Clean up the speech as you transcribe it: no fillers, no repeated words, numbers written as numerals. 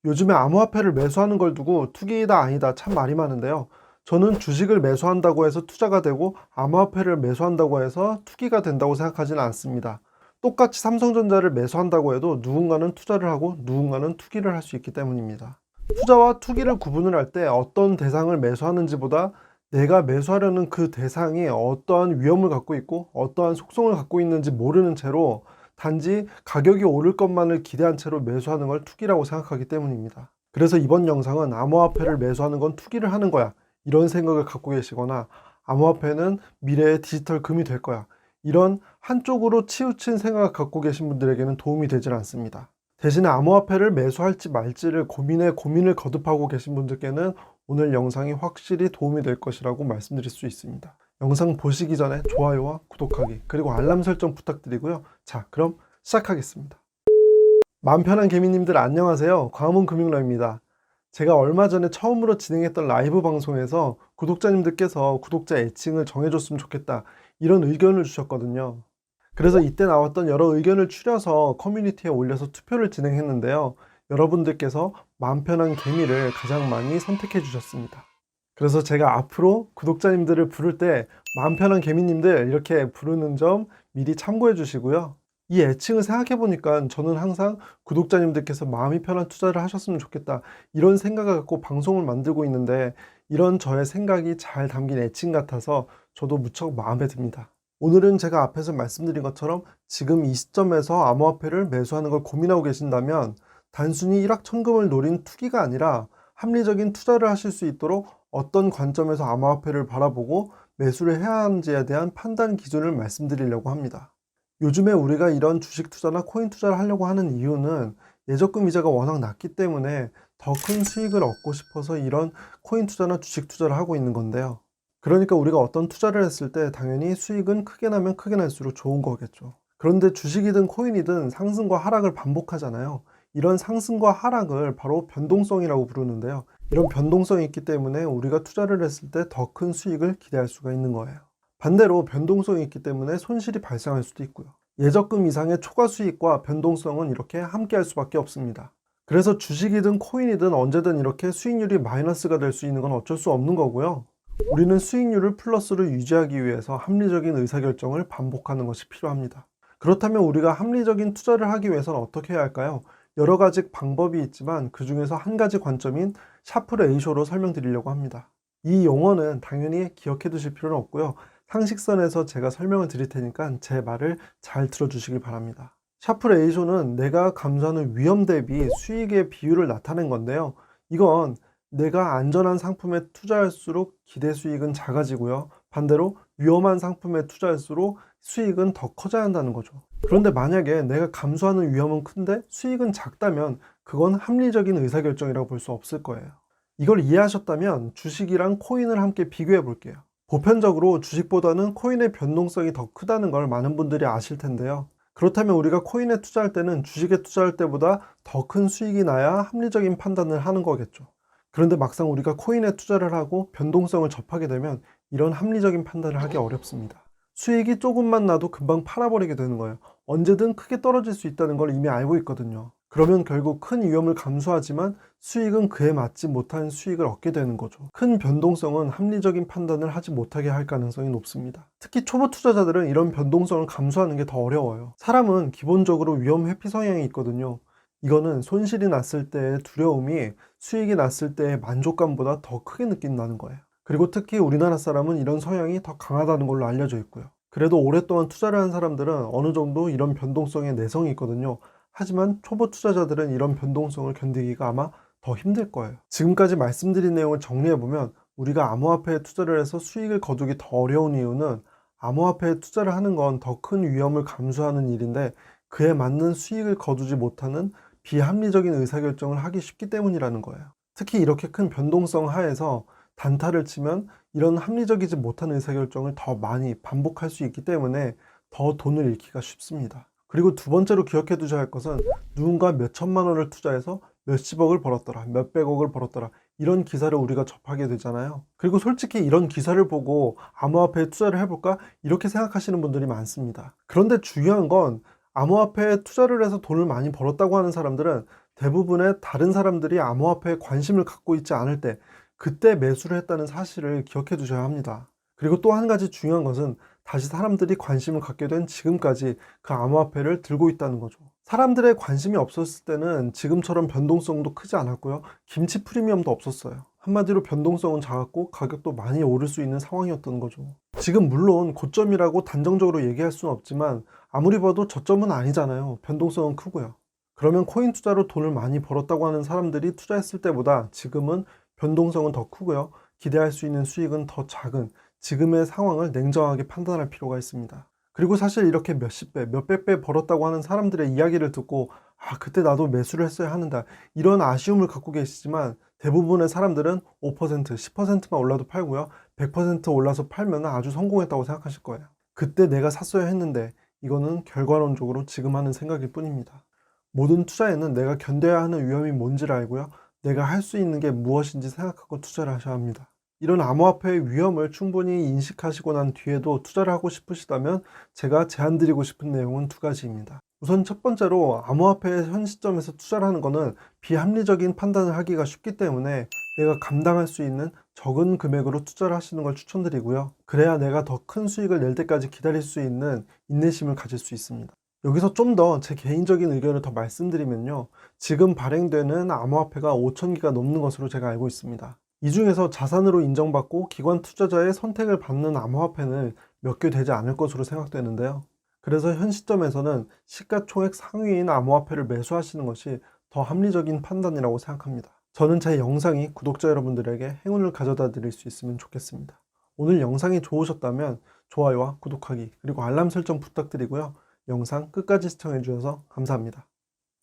요즘에 암호화폐를 매수하는 걸 두고 투기다 아니다 참 말이 많은데요. 저는 주식을 매수한다고 해서 투자가 되고 암호화폐를 매수한다고 해서 투기가 된다고 생각하지는 않습니다. 똑같이 삼성전자를 매수한다고 해도 누군가는 투자를 하고 누군가는 투기를 할 수 있기 때문입니다. 투자와 투기를 구분을 할 때 어떤 대상을 매수하는지보다 내가 매수하려는 그 대상이 어떠한 위험을 갖고 있고 어떠한 속성을 갖고 있는지 모르는 채로 단지 가격이 오를 것만을 기대한 채로 매수하는 걸 투기라고 생각하기 때문입니다. 그래서 이번 영상은 암호화폐를 매수하는 건 투기를 하는 거야, 이런 생각을 갖고 계시거나 암호화폐는 미래의 디지털 금이 될 거야, 이런 한쪽으로 치우친 생각을 갖고 계신 분들에게는 도움이 되질 않습니다. 대신에 암호화폐를 매수할지 말지를 고민을 거듭하고 계신 분들께는 오늘 영상이 확실히 도움이 될 것이라고 말씀드릴 수 있습니다. 영상 보시기 전에 좋아요와 구독하기 그리고 알람 설정 부탁드리고요. 자, 그럼 시작하겠습니다. 마음 편한 개미님들 안녕하세요. 광화문금융러입니다. 제가 얼마 전에 처음으로 진행했던 라이브 방송에서 구독자님들께서 구독자 애칭을 정해줬으면 좋겠다, 이런 의견을 주셨거든요. 그래서 이때 나왔던 여러 의견을 추려서 커뮤니티에 올려서 투표를 진행했는데요. 여러분들께서 마음 편한 개미를 가장 많이 선택해 주셨습니다. 그래서 제가 앞으로 구독자님들을 부를 때 마음 편한 개미님들 이렇게 부르는 점 미리 참고해 주시고요. 이 애칭을 생각해 보니까 저는 항상 구독자님들께서 마음이 편한 투자를 하셨으면 좋겠다, 이런 생각을 갖고 방송을 만들고 있는데 이런 저의 생각이 잘 담긴 애칭 같아서 저도 무척 마음에 듭니다. 오늘은 제가 앞에서 말씀드린 것처럼 지금 이 시점에서 암호화폐를 매수하는 걸 고민하고 계신다면 단순히 일확천금을 노린 투기가 아니라 합리적인 투자를 하실 수 있도록 어떤 관점에서 암호화폐를 바라보고 매수를 해야 하는지에 대한 판단 기준을 말씀드리려고 합니다. 요즘에 우리가 이런 주식 투자나 코인 투자를 하려고 하는 이유는 예적금 이자가 워낙 낮기 때문에 더 큰 수익을 얻고 싶어서 이런 코인 투자나 주식 투자를 하고 있는 건데요. 그러니까 우리가 어떤 투자를 했을 때 당연히 수익은 크게 나면 크게 날수록 좋은 거겠죠. 그런데 주식이든 코인이든 상승과 하락을 반복하잖아요. 이런 상승과 하락을 바로 변동성이라고 부르는데요. 이런 변동성이 있기 때문에 우리가 투자를 했을 때 더 큰 수익을 기대할 수가 있는 거예요. 반대로 변동성이 있기 때문에 손실이 발생할 수도 있고요. 예적금 이상의 초과 수익과 변동성은 이렇게 함께 할 수밖에 없습니다. 그래서 주식이든 코인이든 언제든 이렇게 수익률이 마이너스가 될 수 있는 건 어쩔 수 없는 거고요. 우리는 수익률을 플러스로 유지하기 위해서 합리적인 의사결정을 반복하는 것이 필요합니다. 그렇다면 우리가 합리적인 투자를 하기 위해서는 어떻게 해야 할까요? 여러 가지 방법이 있지만 그 중에서 한 가지 관점인 샤프 레이쇼로 설명드리려고 합니다. 이 용어는 당연히 기억해 두실 필요는 없고요. 상식선에서 제가 설명을 드릴 테니까 제 말을 잘 들어주시길 바랍니다. 샤프 레이쇼는 내가 감수하는 위험 대비 수익의 비율을 나타낸 건데요. 이건 내가 안전한 상품에 투자할수록 기대 수익은 작아지고요. 반대로 위험한 상품에 투자할수록 수익은 더 커져야 한다는 거죠. 그런데 만약에 내가 감수하는 위험은 큰데 수익은 작다면 그건 합리적인 의사결정이라고 볼 수 없을 거예요. 이걸 이해하셨다면 주식이랑 코인을 함께 비교해 볼게요. 보편적으로 주식보다는 코인의 변동성이 더 크다는 걸 많은 분들이 아실 텐데요. 그렇다면 우리가 코인에 투자할 때는 주식에 투자할 때보다 더 큰 수익이 나야 합리적인 판단을 하는 거겠죠. 그런데 막상 우리가 코인에 투자를 하고 변동성을 접하게 되면 이런 합리적인 판단을 하기 어렵습니다. 수익이 조금만 나도 금방 팔아버리게 되는 거예요. 언제든 크게 떨어질 수 있다는 걸 이미 알고 있거든요. 그러면 결국 큰 위험을 감수하지만 수익은 그에 맞지 못한 수익을 얻게 되는 거죠. 큰 변동성은 합리적인 판단을 하지 못하게 할 가능성이 높습니다. 특히 초보 투자자들은 이런 변동성을 감수하는 게 더 어려워요. 사람은 기본적으로 위험 회피 성향이 있거든요. 이거는 손실이 났을 때의 두려움이 수익이 났을 때의 만족감보다 더 크게 느낀다는 거예요. 그리고 특히 우리나라 사람은 이런 성향이 더 강하다는 걸로 알려져 있고요. 그래도 오랫동안 투자를 한 사람들은 어느 정도 이런 변동성에 내성이 있거든요. 하지만 초보 투자자들은 이런 변동성을 견디기가 아마 더 힘들 거예요. 지금까지 말씀드린 내용을 정리해보면 우리가 암호화폐에 투자를 해서 수익을 거두기 더 어려운 이유는 암호화폐에 투자를 하는 건 더 큰 위험을 감수하는 일인데 그에 맞는 수익을 거두지 못하는 비합리적인 의사결정을 하기 쉽기 때문이라는 거예요. 특히 이렇게 큰 변동성 하에서 단타를 치면 이런 합리적이지 못한 의사결정을 더 많이 반복할 수 있기 때문에 더 돈을 잃기가 쉽습니다. 그리고 두 번째로 기억해 두셔야 할 것은 누군가 몇 천만 원을 투자해서 몇십억을 벌었더라, 몇백억을 벌었더라, 이런 기사를 우리가 접하게 되잖아요. 그리고 솔직히 이런 기사를 보고 암호화폐에 투자를 해볼까? 이렇게 생각하시는 분들이 많습니다. 그런데 중요한 건 암호화폐에 투자를 해서 돈을 많이 벌었다고 하는 사람들은 대부분의 다른 사람들이 암호화폐에 관심을 갖고 있지 않을 때 그때 매수를 했다는 사실을 기억해 두셔야 합니다. 그리고 또 한 가지 중요한 것은 다시 사람들이 관심을 갖게 된 지금까지 그 암호화폐를 들고 있다는 거죠. 사람들의 관심이 없었을 때는 지금처럼 변동성도 크지 않았고요. 김치 프리미엄도 없었어요. 한마디로 변동성은 작았고 가격도 많이 오를 수 있는 상황이었던 거죠. 지금 물론 고점이라고 단정적으로 얘기할 수는 없지만 아무리 봐도 저점은 아니잖아요. 변동성은 크고요. 그러면 코인 투자로 돈을 많이 벌었다고 하는 사람들이 투자했을 때보다 지금은 변동성은 더 크고요. 기대할 수 있는 수익은 더 작은 지금의 상황을 냉정하게 판단할 필요가 있습니다. 그리고 사실 이렇게 몇십 배, 몇백 배 벌었다고 하는 사람들의 이야기를 듣고 아, 그때 나도 매수를 했어야 하는다. 이런 아쉬움을 갖고 계시지만 대부분의 사람들은 5%, 10%만 올라도 팔고요. 100% 올라서 팔면 아주 성공했다고 생각하실 거예요. 그때 내가 샀어야 했는데 이거는 결과론적으로 지금 하는 생각일 뿐입니다. 모든 투자에는 내가 견뎌야 하는 위험이 뭔지를 알고요. 내가 할 수 있는 게 무엇인지 생각하고 투자를 하셔야 합니다. 이런 암호화폐의 위험을 충분히 인식하시고 난 뒤에도 투자를 하고 싶으시다면 제가 제안드리고 싶은 내용은 두 가지입니다. 우선 첫 번째로 암호화폐의 현 시점에서 투자를 하는 것은 비합리적인 판단을 하기가 쉽기 때문에 내가 감당할 수 있는 적은 금액으로 투자를 하시는 걸 추천드리고요. 그래야 내가 더 큰 수익을 낼 때까지 기다릴 수 있는 인내심을 가질 수 있습니다. 여기서 좀 더 제 개인적인 의견을 더 말씀드리면요. 지금 발행되는 암호화폐가 5,000개가 넘는 것으로 제가 알고 있습니다. 이 중에서 자산으로 인정받고 기관 투자자의 선택을 받는 암호화폐는 몇 개 되지 않을 것으로 생각되는데요. 그래서 현 시점에서는 시가총액 상위인 암호화폐를 매수하시는 것이 더 합리적인 판단이라고 생각합니다. 저는 제 영상이 구독자 여러분들에게 행운을 가져다 드릴 수 있으면 좋겠습니다. 오늘 영상이 좋으셨다면 좋아요와 구독하기 그리고 알람 설정 부탁드리고요. 영상 끝까지 시청해 주셔서 감사합니다.